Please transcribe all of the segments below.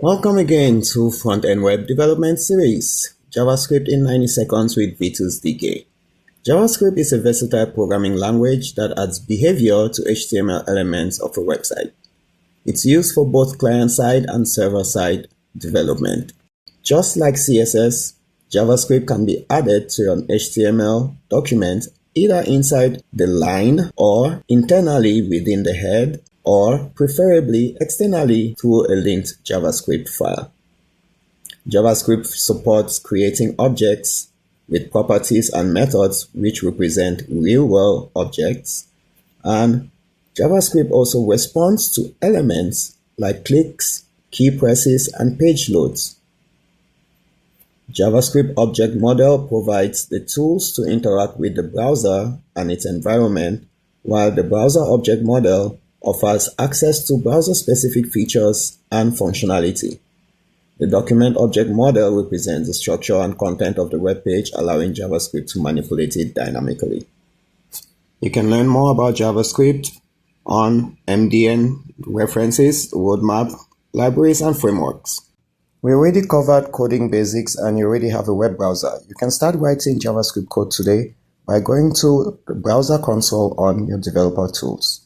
Welcome again to Front-End Web Development Series, JavaScript in 90 seconds with V2's DK. JavaScript is a versatile programming language that adds behavior to HTML elements of a website. It's used for both client-side and server-side development. Just like CSS, JavaScript can be added to an HTML document either inside the line or internally within the head, or preferably externally through a linked JavaScript file. JavaScript supports creating objects with properties and methods which represent real-world objects, and JavaScript also responds to elements like clicks, key presses, and page loads. JavaScript Object Model provides the tools to interact with the browser and its environment, while the Browser Object Model offers access to browser-specific features and functionality. The Document Object Model represents the structure and content of the web page, allowing JavaScript to manipulate it dynamically. You can learn more about JavaScript on MDN references, roadmap, libraries, and frameworks. We already covered coding basics and you already have a web browser. You can start writing JavaScript code today by going to the browser console on your developer tools.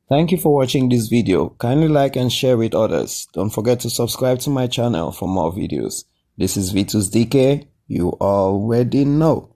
Thank you for watching this video. Kindly like and share with others. Don't forget to subscribe to my channel for more videos. This is V2's DK. You already know.